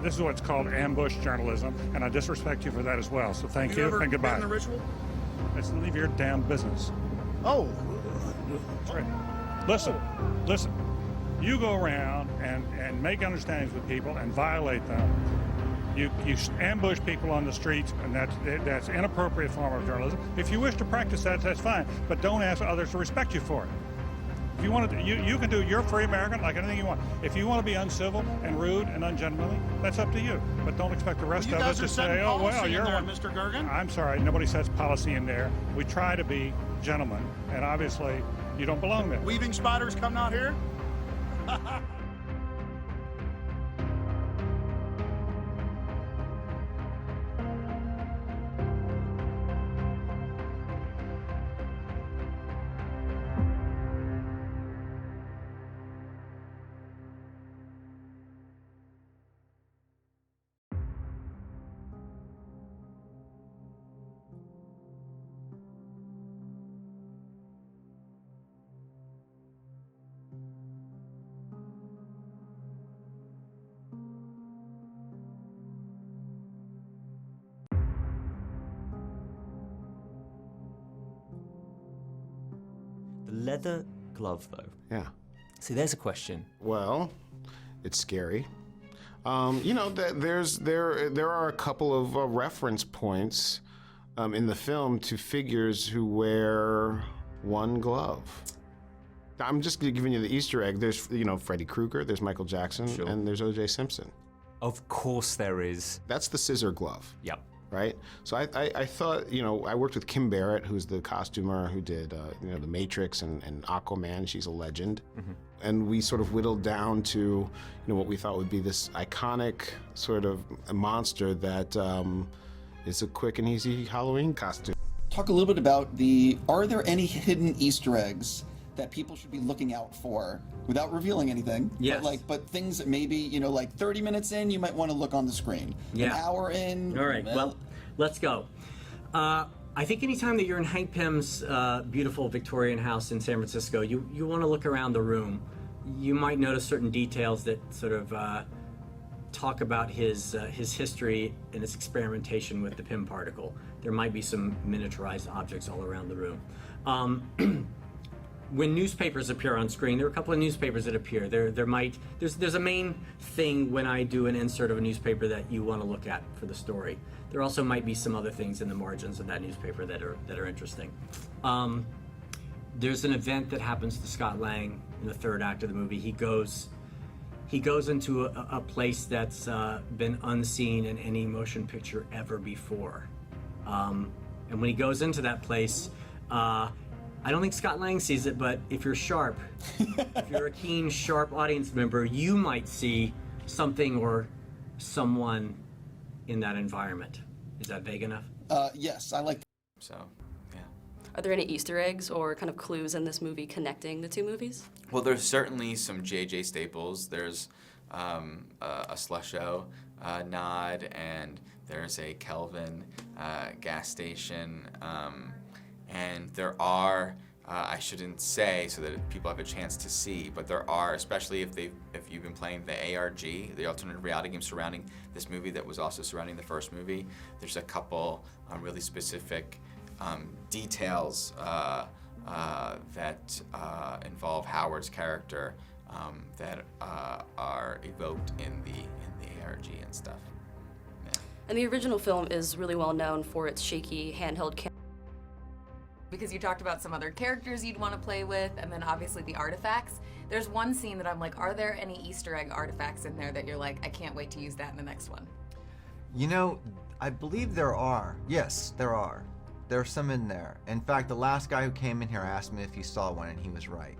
This is what's called ambush journalism, and I disrespect you for that as well. So thank you and goodbye. Been in the ritual? Let's leave your damn business. Oh. That's right. Listen. You go around and make understandings with people and violate them. You ambush people on the streets, and that's inappropriate form of journalism. If you wish to practice that, that's fine, but don't ask others to respect you for it. If you want to, you can do. You're free American, like anything you want. If you want to be uncivil and rude and ungentlemanly, that's up to you. But don't expect the rest of us to say, "Oh well, you're one." Mr. Gergen. I'm sorry, nobody sets policy in there. We try to be gentlemen, and obviously, you don't belong there. Weaving spiders come out here. Leather glove, though. Yeah. See, there's a question. Well, it's scary. You know, there are a couple of reference points in the film to figures who wear one glove. I'm just giving you the Easter egg. There's, you know, Freddy Krueger, there's Michael Jackson, Sure. and there's O.J. Simpson. Of course there is. That's the scissor glove. Yep. Right? So I thought, you know, I worked with Kim Barrett, who's the costumer who did, you know, The Matrix and Aquaman. She's a legend. Mm-hmm. And we sort of whittled down to, you know, what we thought would be this iconic sort of monster that is a quick and easy Halloween costume. Talk a little bit about are there any hidden Easter eggs that people should be looking out for without revealing anything? Yes. But things that maybe, you know, like 30 minutes in, you might want to look on the screen. Yeah. An hour in. All right, well, let's go. I think anytime that you're in Hank Pym's beautiful Victorian house in San Francisco, you want to look around the room. You might notice certain details that sort of talk about his history and his experimentation with the Pym particle. There might be some miniaturized objects all around the room. When newspapers appear on screen, there are a couple of newspapers that appear. There's a main thing when I do an insert of a newspaper that you want to look at for the story. There also might be some other things in the margins of that newspaper that are interesting. There's an event that happens to Scott Lang in the third act of the movie. He goes into a place that's been unseen in any motion picture ever before. And when he goes into that place, I don't think Scott Lang sees it, but if you're sharp, if you're a keen, sharp audience member, you might see something or someone in that environment. Is that vague enough? Yes, I like that. So, yeah. Are there any Easter eggs or kind of clues in this movie connecting the two movies? Well, there's certainly some J.J. staples. There's a Slusho nod, and there's a Kelvin gas station. And there are, I shouldn't say so that people have a chance to see, but there are, especially if you've been playing the ARG, the alternative reality game surrounding this movie that was also surrounding the first movie, there's a couple really specific details that involve Howard's character that are evoked in the ARG and stuff. Yeah. And the original film is really well known for its shaky handheld camera. Because you talked about some other characters you'd want to play with, and then obviously the artifacts. There's one scene that I'm like, are there any Easter egg artifacts in there that you're like, I can't wait to use that in the next one? You know, I believe there are. Yes, there are. There's some in there. In fact, the last guy who came in here asked me if he saw one, and he was right.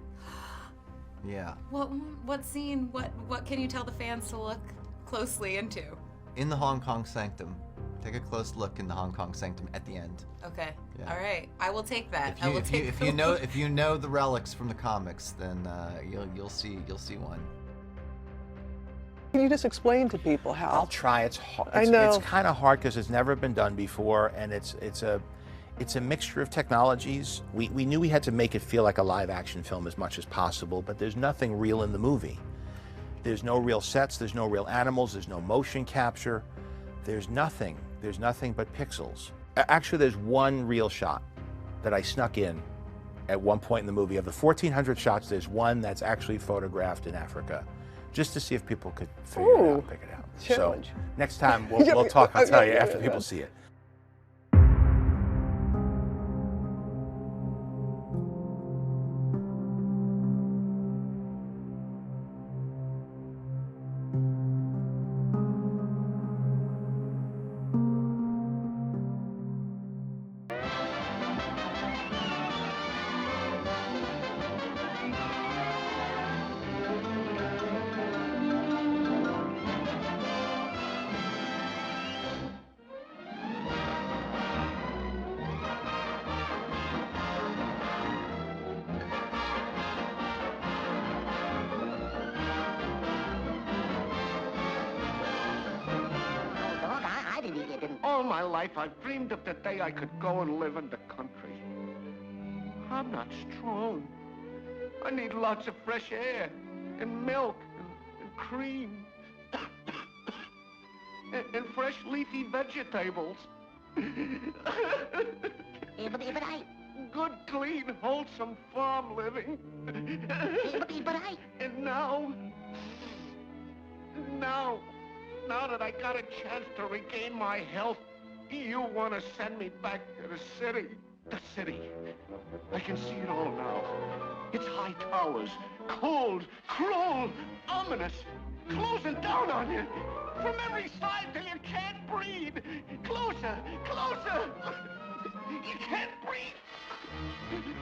Yeah. What scene? What can you tell the fans to look closely into? In the Hong Kong Sanctum. Take a close look in the Hong Kong Sanctum at the end. Okay. Yeah. All right. I will take that. If you know the relics from the comics, then you'll see one. Can you just explain to people how? I'll try. It's hard. I know. It's kind of hard because it's never been done before, and it's a mixture of technologies. We knew we had to make it feel like a live action film as much as possible, but there's nothing real in the movie. There's no real sets. There's no real animals. There's no motion capture. There's nothing but pixels. Actually, there's one real shot that I snuck in at one point in the movie. Of the 1,400 shots, there's one that's actually photographed in Africa. just to see if people could figure it out, pick it out. Challenge. So next time we'll talk. I'll tell you after people see it. All my life, I've dreamed of the day I could go and live in the country. I'm not strong. I need lots of fresh air, and milk, and cream, and fresh leafy vegetables. But I... Good, clean, wholesome farm living. But I... And now that I got a chance to regain my health, you want to send me back to the city. The city. I can see it all now. It's high towers, cold, cruel, ominous, closing down on you. From every side till you can't breathe. Closer, closer. You can't breathe.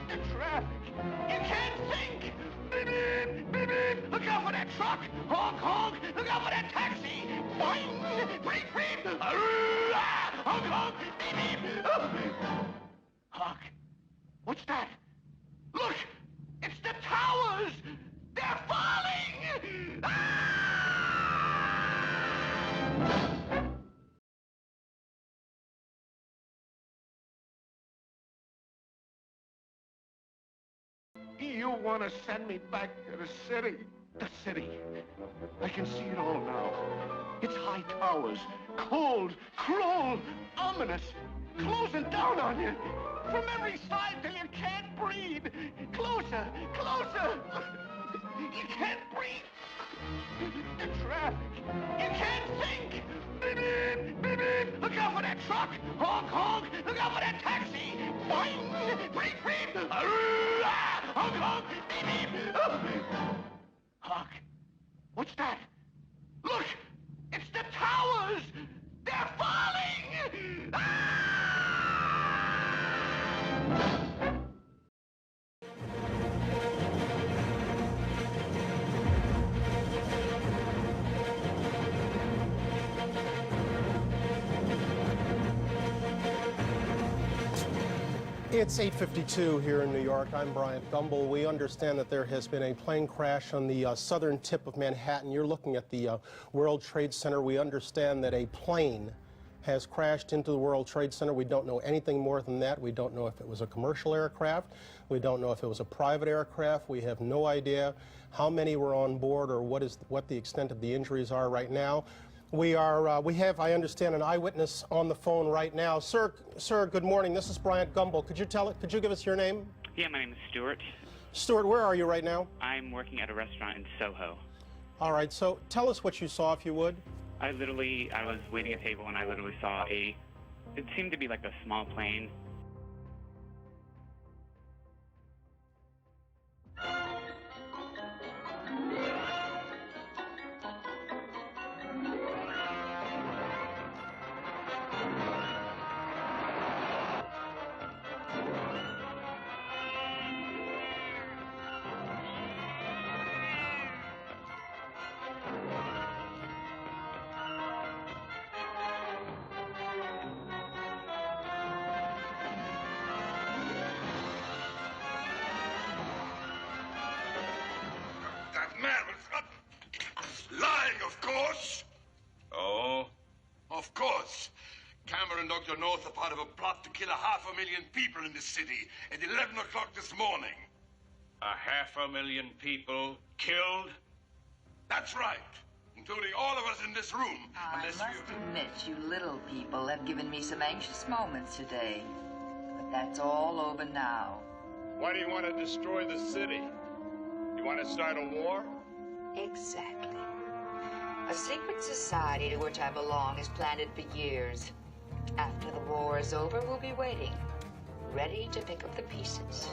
The traffic. You can't think. Beep, beep, beep, beep. Look out for that truck. Honk, honk. Look out for that taxi. Boing. Beep, beep. Honk, honk. Beep, beep. Honk. What's that? Look. It's the towers. They're falling. You want to send me back to the city. The city. I can see it all now. It's high towers, cold, cruel, ominous, closing down on you. From every side till you can't breathe. Closer, closer. You can't breathe. The traffic. You can't think. Beep, beep, beep, beep. Look out for that truck. Honk, honk. Look out for that taxi. Boing. Beep, beep. Honk, honk. Beep, beep. Honk. What's that? Look. It's the towers. They're falling. It's 8:52 here in New York. I'm Bryant Gumbel. We understand that there has been a plane crash on the southern tip of Manhattan. You're looking at the World Trade Center. We understand that a plane has crashed into the World Trade Center. We don't know anything more than that. We don't know if it was a commercial aircraft. We don't know if it was a private aircraft. We have no idea how many were on board or what the extent of the injuries are right now. We have, I understand, an eyewitness on the phone right now. Sir, good morning. This is Bryant Gumbel. Could you give us your name? Yeah, my name is Stuart. Stuart, where are you right now? I'm working at a restaurant in Soho. All right, so tell us what you saw, if you would. I was waiting at a table and I literally saw it seemed to be like a small plane. Of course. Cameron Dr. North are part of a plot to kill 500,000 people in this city at 11 o'clock this morning. 500,000 people killed? That's right. Including all of us in this room. I must admit, you little people have given me some anxious moments today. But that's all over now. Why do you want to destroy the city? You want to start a war? Exactly. A secret society to which I belong is planted for years. After the war is over, we'll be waiting, ready to pick up the pieces.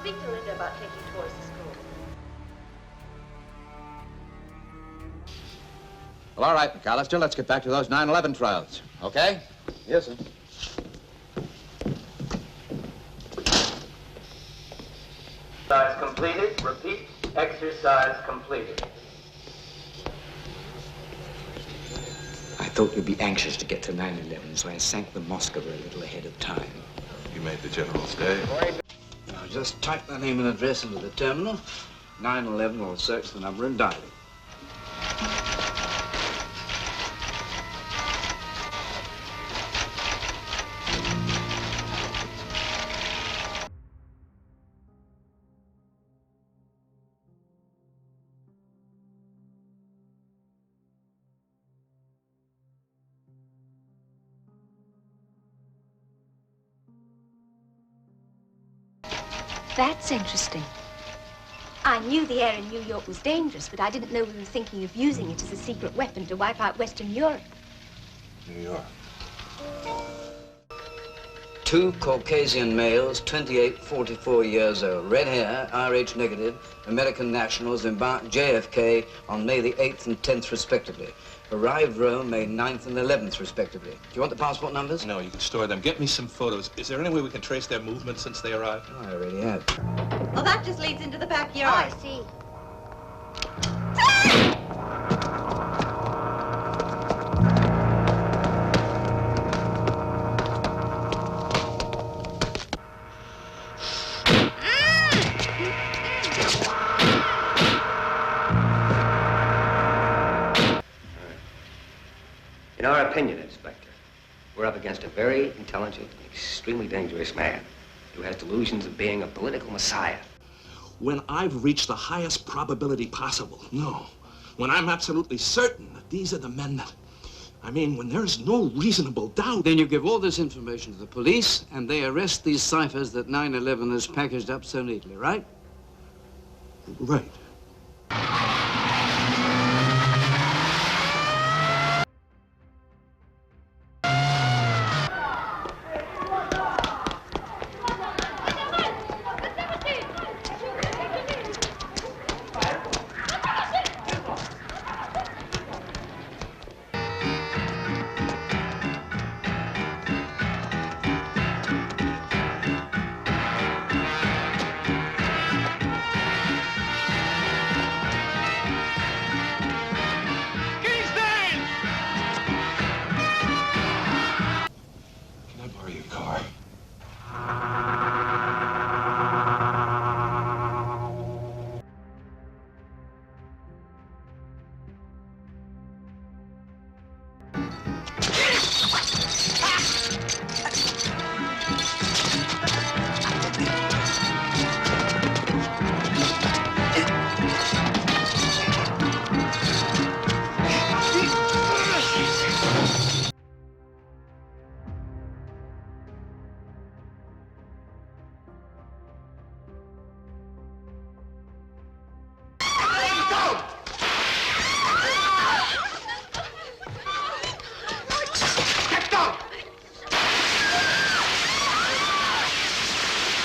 speak to Linda about taking tours to school. Well, all right, McAllister, let's get back to those 9/11 trials, okay? Yes, sir. Exercise completed. Repeat. Exercise completed. I thought you'd be anxious to get to 9/11, so I sank the Moskva a little ahead of time. You made the general stay. Now, just type my name and address into the terminal. 9/11 will search the number and dial it. That's interesting. I knew the air in New York was dangerous, but I didn't know we were thinking of using it as a secret weapon to wipe out Western Europe. New York. 2 Caucasian males, 28, 44 years old, red hair, RH negative, American nationals, embarked JFK on May the 8th and 10th, respectively. Arrived Rome May 9th and 11th, respectively. Do you want the passport numbers? No, you can store them. Get me some photos. Is there any way we can trace their movement since they arrived? Oh, I already have. Well, that just leads into the backyard. Oh, I see. In our opinion, Inspector, we're up against a very intelligent and extremely dangerous man who has delusions of being a political messiah. When I've reached the highest probability possible, no. When I'm absolutely certain that these are the men that... I mean, when there's no reasonable doubt... Then you give all this information to the police, and they arrest these ciphers that 9/11 has packaged up so neatly, right? Right.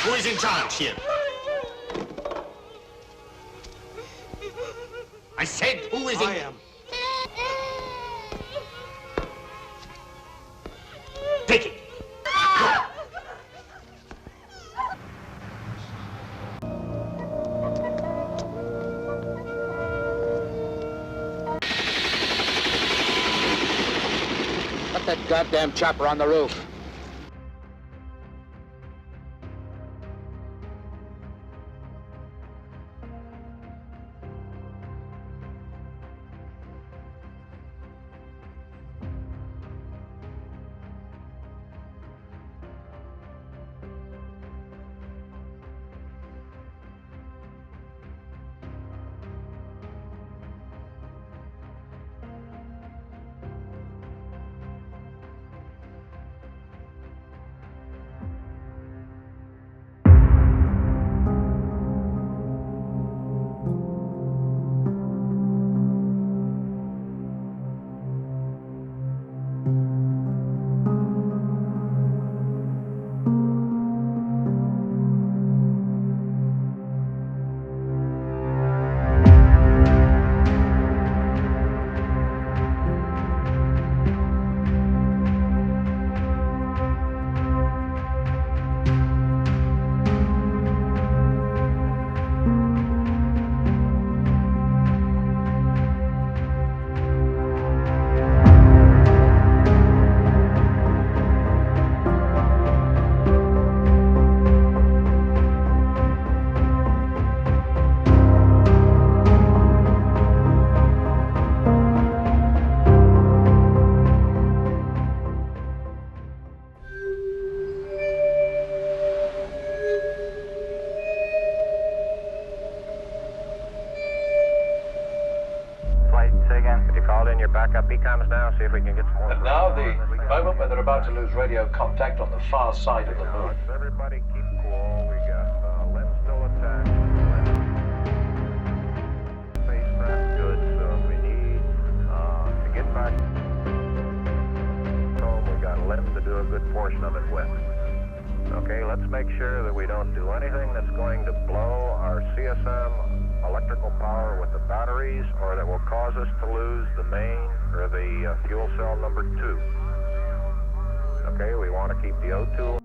Who is in charge here? I said, who is in... I am. Take it. Put that goddamn chopper on the roof. your backup beacons now, see if we can get some more. And now the moment when they're about to lose radio contact on the far side of the moon. Everybody keep cool. We got Len still attached. Spacecraft good, so if we need to get back home, we got Len to do a good portion of it with. Okay, let's make sure that we don't do anything that's going to blow our CSM electrical power with the batteries or that will cause us to lose the main or the fuel cell number 2. Okay, we want to keep the O2.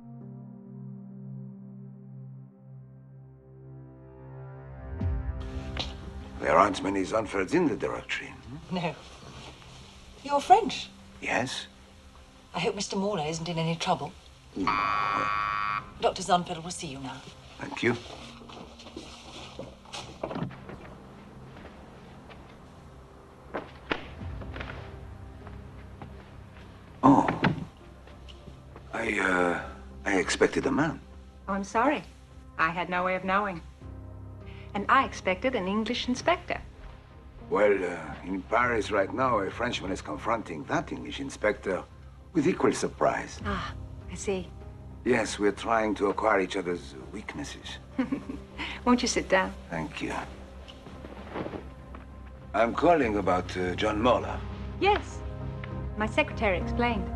There aren't many Zunfelds in the directory. No. You're French. Yes? I hope Mr. Mauler isn't in any trouble. Dr. Zunfeld will see you now. Thank you. Oh. I expected a man. Oh, I'm sorry. I had no way of knowing. And I expected an English inspector. Well, in Paris right now, a Frenchman is confronting that English inspector with equal surprise. Ah, I see. Yes, we're trying to acquire each other's weaknesses. Won't you sit down? Thank you. I'm calling about John Moeller. Yes. My secretary explained.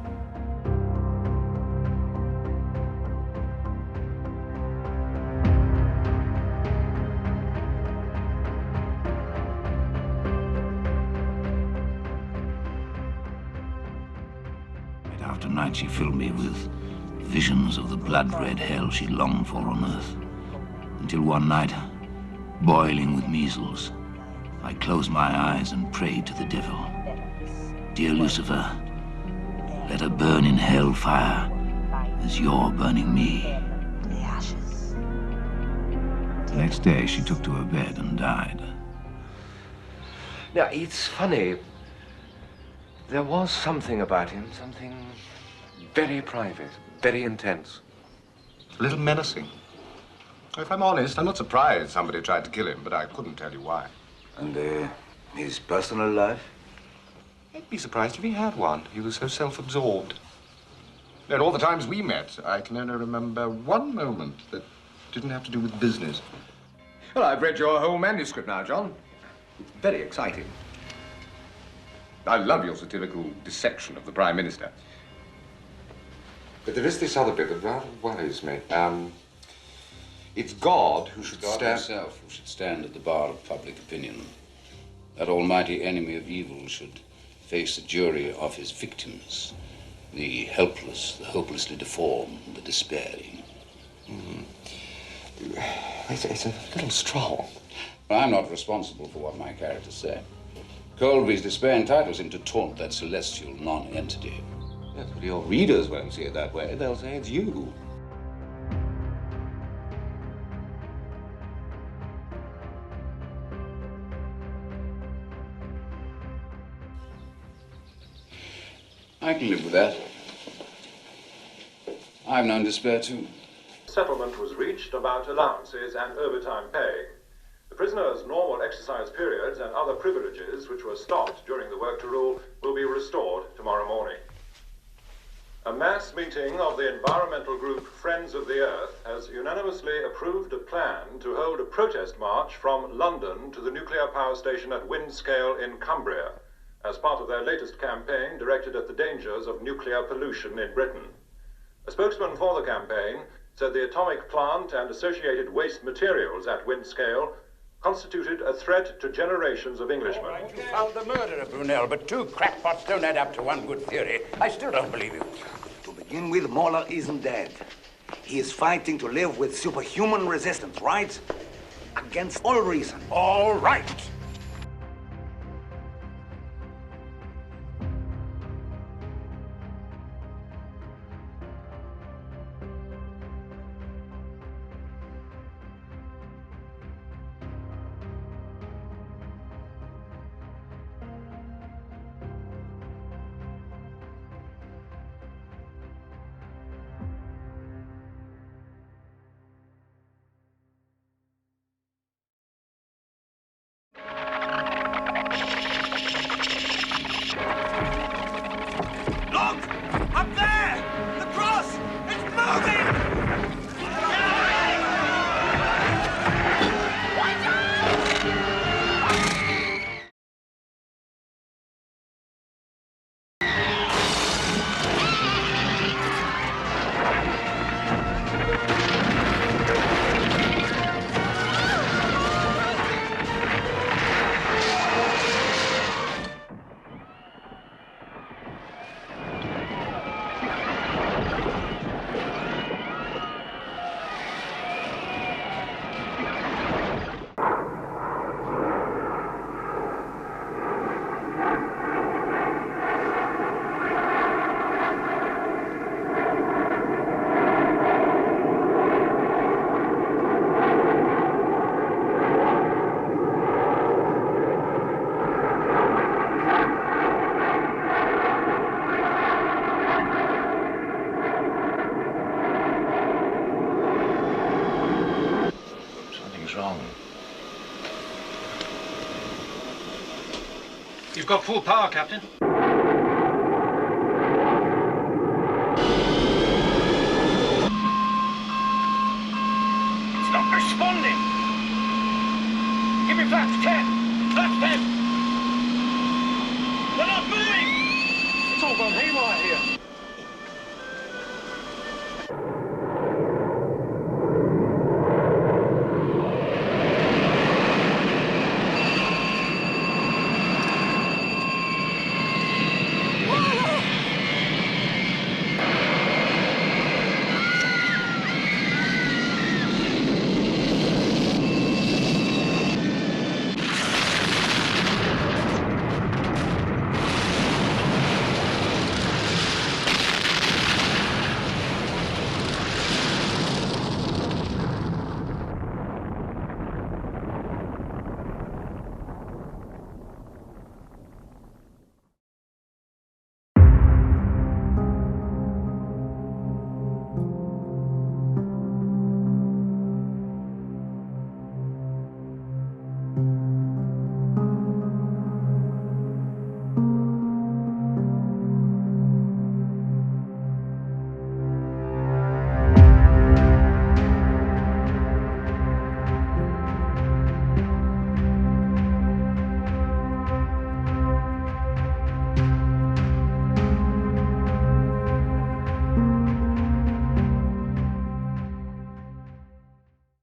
Night after night, she filled me with visions of the blood-red hell she longed for on Earth. Until one night, boiling with measles, I closed my eyes and prayed to the devil. Dear Lucifer, let her burn in hell fire as you're burning me. The ashes. The next day, she took to her bed and died. Now, it's funny. There was something about him, something very private, very intense. A little menacing. If I'm honest, I'm not surprised somebody tried to kill him, but I couldn't tell you why. And his personal life? I'd be surprised if he had one. He was so self-absorbed. And all the times we met, I can only remember one moment that didn't have to do with business. Well, I've read your whole manuscript now, John. It's very exciting. I love your satirical dissection of the Prime Minister. But there is this other bit that rather worries me. It's God who should God stand... himself who should stand at the bar of public opinion. That almighty enemy of evil should face a jury of his victims. The helpless, the hopelessly deformed, the despairing. It's a little strong. Well, I'm not responsible for what my characters say. Colby's despair entitles him to taunt that celestial non-entity. Yes, but your readers won't see it that way. They'll say it's you. I can live with that. I've known despair too. Settlement was reached about allowances and overtime pay. The prisoners' normal exercise periods and other privileges which were stopped during the work to rule will be restored tomorrow morning. A mass meeting of the environmental group Friends of the Earth has unanimously approved a plan to hold a protest march from London to the nuclear power station at Windscale in Cumbria, as part of their latest campaign directed at the dangers of nuclear pollution in Britain. A spokesman for the campaign said the atomic plant and associated waste materials at Windscale constituted a threat to generations of Englishmen. All right, you found the murderer, Brunel, but two crackpots don't add up to one good theory. I still don't believe you. To begin with, Moeller isn't dead. He is fighting to live with superhuman resistance, right? Against all reason. All right. wrong? You've got full power, Captain. It's not responding. Give me flaps 10. Flaps 10. They're not moving. It's all gone haywire here.